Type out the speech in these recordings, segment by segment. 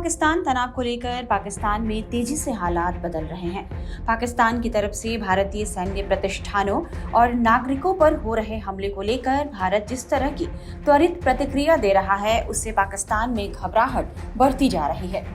पाकिस्तान तनाव को लेकर पाकिस्तान में तेजी से हालात बदल रहे हैं। पाकिस्तान की तरफ से भारतीय सैन्य प्रतिष्ठानों और नागरिकों पर हो रहे हमले को लेकर भारत जिस तरह की त्वरित प्रतिक्रिया दे रहा है, उससे पाकिस्तान में घबराहट बढ़ती जा रही है।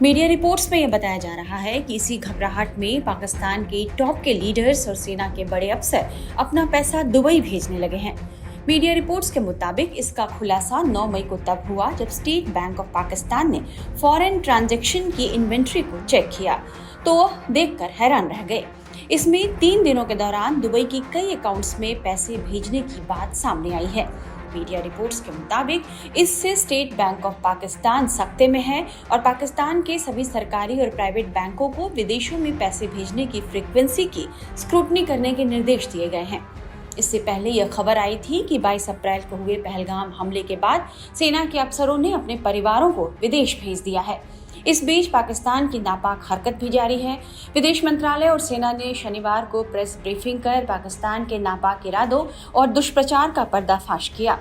मीडिया रिपोर्ट्स में यह बताया जा रहा है कि इसी घबराहट में पाकिस्तान के टॉप के लीडर्स और सेना के बड़े अफसर अपना पैसा दुबई भेजने लगे हैं। मीडिया रिपोर्ट्स के मुताबिक इसका खुलासा 9 मई को तब हुआ जब स्टेट बैंक ऑफ पाकिस्तान ने फॉरेन ट्रांजैक्शन की इन्वेंट्री को चेक किया तो देखकर हैरान रह गए। इसमें 3 दिनों के दौरान दुबई की कई अकाउंट्स में पैसे भेजने की बात सामने आई है। मीडिया रिपोर्ट्स के मुताबिक इससे स्टेट बैंक ऑफ पाकिस्तान सख्ते में है और पाकिस्तान के सभी सरकारी और प्राइवेट बैंकों को विदेशों में पैसे भेजने की फ्रीक्वेंसी की स्क्रूटनी करने के निर्देश दिए गए हैं। इससे पहले यह खबर आई थी कि 22 अप्रैल को हुए पहलगाम हमले के बाद सेना के अफसरों ने अपने परिवारों को विदेश भेज दिया है। इस बीच पाकिस्तान की नापाक हरकत भी जारी है। विदेश मंत्रालय और सेना ने शनिवार को प्रेस ब्रीफिंग कर पाकिस्तान के नापाक इरादों और दुष्प्रचार का पर्दाफाश किया।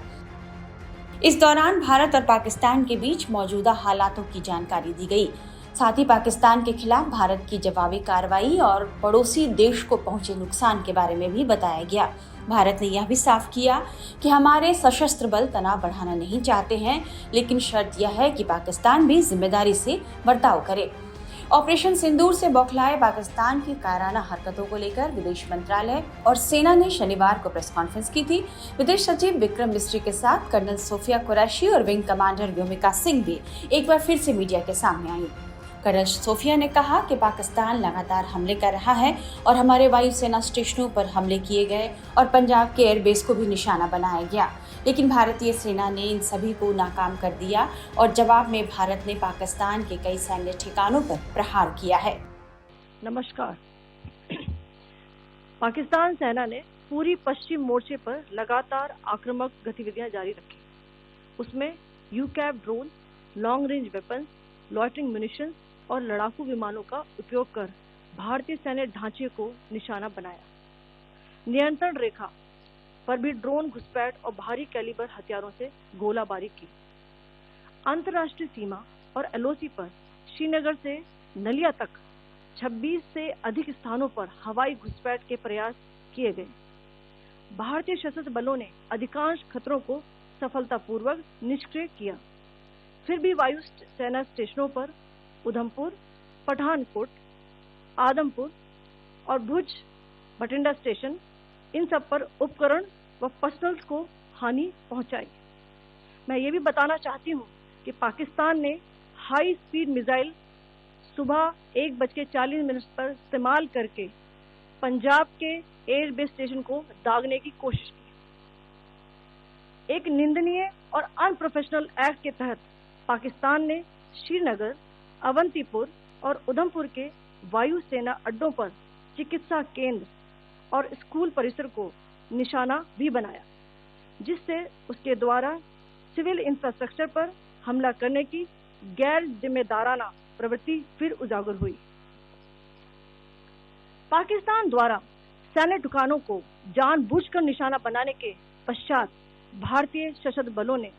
इस दौरान भारत और पाकिस्तान के बीच मौजूदा हालातों की जानकारी दी गई। साथ ही पाकिस्तान के खिलाफ भारत की जवाबी कार्रवाई और पड़ोसी देश को पहुंचे नुकसान के बारे में भी बताया गया। भारत ने यह भी साफ किया कि हमारे सशस्त्र बल तनाव बढ़ाना नहीं चाहते हैं, लेकिन शर्त यह है कि पाकिस्तान भी जिम्मेदारी से बर्ताव करे। ऑपरेशन सिंदूर से बौखलाए पाकिस्तान की कायराना हरकतों को लेकर विदेश मंत्रालय और सेना ने शनिवार को प्रेस कॉन्फ्रेंस की थी। विदेश सचिव विक्रम मिस्री के साथ कर्नल सोफिया कुरैशी और विंग कमांडर व्योमिका सिंह भी एक बार फिर से मीडिया के सामने आई। कर्नल सोफिया ने कहा कि पाकिस्तान लगातार हमले कर रहा है और हमारे वायुसेना स्टेशनों पर हमले किए गए और पंजाब के एयरबेस को भी निशाना बनाया गया, लेकिन भारतीय सेना ने इन सभी को नाकाम कर दिया और जवाब में भारत ने पाकिस्तान के कई सैन्य ठिकानों पर प्रहार किया है। नमस्कार। पाकिस्तान सेना ने पूरी पश्चिम मोर्चे पर लगातार आक्रामक गतिविधियां जारी रखी। उसमें UCAV drone, long range weapon, loitering munitions और लड़ाकू विमानों का उपयोग कर भारतीय सैन्य ढांचे को निशाना बनाया। नियंत्रण रेखा पर भी ड्रोन घुसपैठ और भारी कैलिबर हथियारों से गोलाबारी की। अंतर्राष्ट्रीय सीमा और एलओसी पर श्रीनगर से नलिया तक 26 से अधिक स्थानों पर हवाई घुसपैठ के प्रयास किए गए। भारतीय सशस्त्र बलों ने अधिकांश खतरों को सफलतापूर्वक निष्क्रिय किया। फिर भी वायु सेना स्टेशनों पर उधमपुर, पठानकोट, आदमपुर और भुज बठिंडा स्टेशन, इन सब पर उपकरण व पर्सनल्स को हानि पहुंचाई। मैं ये भी बताना चाहती हूँ कि पाकिस्तान ने हाई स्पीड मिसाइल सुबह 1:40 पर इस्तेमाल करके पंजाब के एयरबेस स्टेशन को दागने की कोशिश की। एक निंदनीय और अनप्रोफेशनल एक्ट के तहत पाकिस्तान ने श्रीनगर, अवंतीपुर और उधमपुर के वायु सेना अड्डों पर चिकित्सा केंद्र और स्कूल परिसर को निशाना भी बनाया, जिससे उसके द्वारा सिविल इंफ्रास्ट्रक्चर पर हमला करने की गैर जिम्मेदाराना प्रवृत्ति फिर उजागर हुई। पाकिस्तान द्वारा सैन्य ठिकानों को जानबूझकर निशाना बनाने के पश्चात भारतीय सशस्त्र बलों ने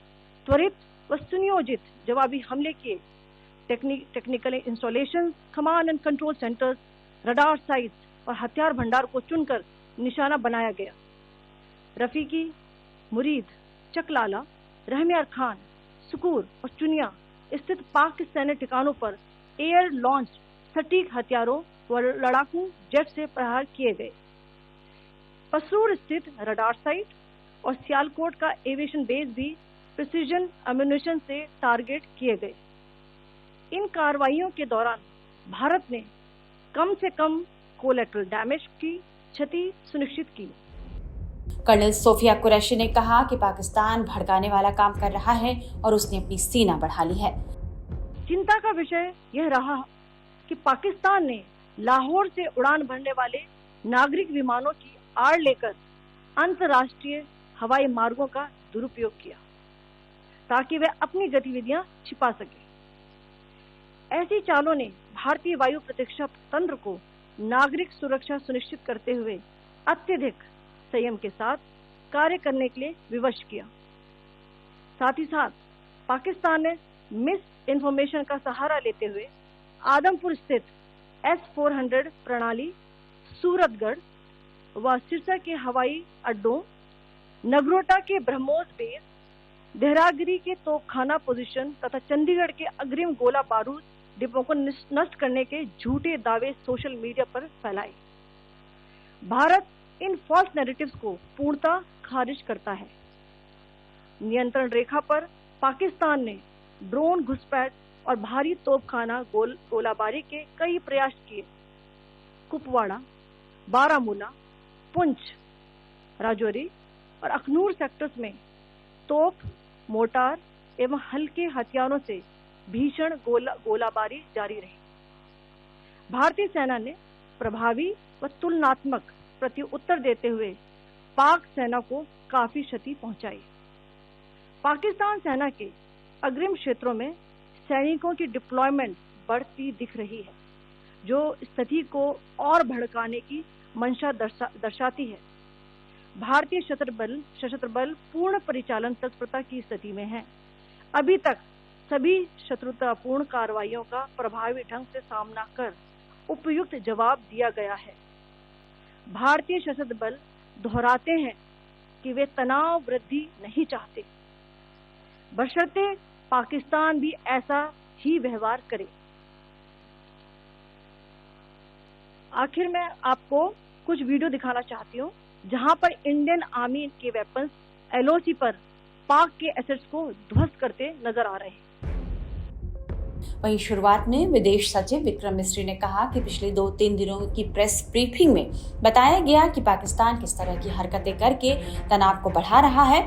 त्वरित व सुनियोजित जवाबी हमले किए। Technical installation, command and control centres, radar sites और हथियार भंडार को चुनकर निशाना बनाया गया। रफीकी, मुरीद, चकलाला, रहमियार खान, सुकूर और चुनिया स्थित पाक सैन्य ठिकानों पर एयर लॉन्च सटीक हथियारों व लड़ाकू जेट से प्रहार किए गए। पसरूर स्थित रडार साइट और सियालकोट का एविएशन बेस भी प्रिसीजन अम्यूनिशन से टारगेट किए गए। इन कार्रवाइयों के दौरान भारत ने कम से कम कोलैटरल डैमेज की क्षति सुनिश्चित की। कर्नल सोफिया कुरैशी ने कहा कि पाकिस्तान भड़काने वाला काम कर रहा है और उसने अपनी सीना बढ़ा ली है। चिंता का विषय यह रहा कि पाकिस्तान ने लाहौर से उड़ान भरने वाले नागरिक विमानों की आड़ लेकर अंतर्राष्ट्रीय हवाई मार्गों का दुरुपयोग किया ताकि वे अपनी गतिविधियां छिपा सके। ऐसी चालों ने भारतीय वायु प्रतिरक्षा तंत्र को नागरिक सुरक्षा सुनिश्चित करते हुए अत्यधिक संयम के साथ कार्य करने के लिए विवश किया। साथ ही साथ पाकिस्तान ने मिस इंफॉर्मेशन का सहारा लेते हुए आदमपुर स्थित S-400 प्रणाली, सूरतगढ़ व सिरसा के हवाई अड्डों, नगरोटा के ब्रह्मोस बेस, देहरागिरी के तोपखाना पोजीशन तथा चंडीगढ़ के अग्रिम गोला बारूद डिपों को नष्ट करने के झूठे दावे सोशल मीडिया पर फैलाए। भारत इन फॉल्स नैरेटिव्स को पूर्णतः खारिज करता है। नियंत्रण रेखा पर पाकिस्तान ने ड्रोन घुसपैठ और भारी तोपखाना गोलाबारी के कई प्रयास किए। कुपवाड़ा, बारामूला, पुंछ, राजौरी और अखनूर सेक्टर्स में तोप, मोर्टार एवं हल्के हथियारों से भीषण गोलाबारी जारी रही। भारतीय सेना ने प्रभावी व तुलनात्मक प्रत्युत्तर देते हुए पाक सेना को काफी क्षति पहुंचाई। पाकिस्तान सेना के अग्रिम क्षेत्रों में सैनिकों की डिप्लॉयमेंट बढ़ती दिख रही है, जो स्थिति को और भड़काने की मंशा दर्शाती है। भारतीय सशस्त्र बल पूर्ण परिचालन तत्परता की स्थिति में है। अभी तक सभी शत्रुतापूर्ण कार्रवाइयों का प्रभावी ढंग से सामना कर उपयुक्त जवाब दिया गया है। भारतीय सशस्त्र बल दोहराते हैं कि वे तनाव वृद्धि नहीं चाहते, बशर्ते पाकिस्तान भी ऐसा ही व्यवहार करे। आखिर में आपको कुछ वीडियो दिखाना चाहती हूँ जहां पर इंडियन आर्मी के वेपन्स LOC पर पाक के एसेट्स को ध्वस्त करते नजर आ रहे हैं। वहीं शुरुआत में विदेश सचिव विक्रम मिस्री ने कहा कि पिछले 2-3 दिनों की प्रेस ब्रीफिंग में बताया गया कि पाकिस्तान किस तरह की हरकतें करके तनाव को बढ़ा रहा है।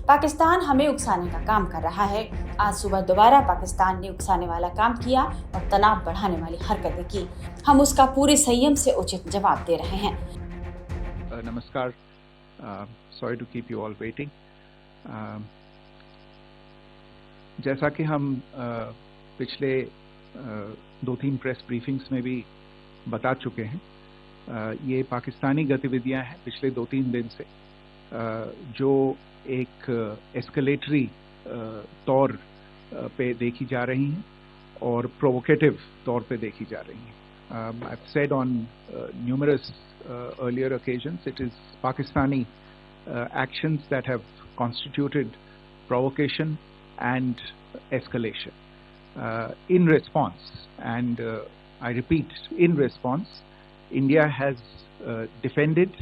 पाकिस्तान हमें उकसाने का काम कर रहा है। आज सुबह दोबारा पाकिस्तान ने उकसाने वाला काम किया और तनाव बढ़ाने वाली हरकतें की। हम उसका पूरे संयम से उचित जवाब दे रहे हैं। नमस्कार, sorry to keep you all waiting. जैसा कि हम पिछले 2-3 प्रेस ब्रीफिंग्स में भी बता चुके हैं, ये पाकिस्तानी गतिविधियां हैं पिछले 2-3 दिन से, जो एक एस्केलेटरी तौर पे देखी जा रही हैं और प्रोवोकेटिव तौर पे देखी जा रही हैं। I've said on numerous earlier occasions, it is Pakistani actions that have constituted provocation and escalation. In response, and I repeat, in response, India has defended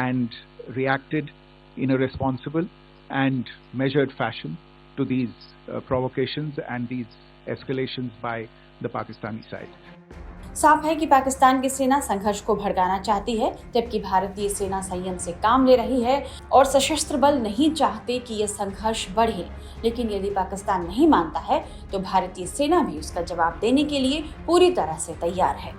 and reacted in a responsible and measured fashion to these provocations and these escalations by the Pakistani side. साफ है कि पाकिस्तान की सेना संघर्ष को भड़काना चाहती है, जबकि भारतीय सेना संयम से काम ले रही है और सशस्त्र बल नहीं चाहते कि यह संघर्ष बढ़े। लेकिन यदि पाकिस्तान नहीं मानता है तो भारतीय सेना भी उसका जवाब देने के लिए पूरी तरह से तैयार है।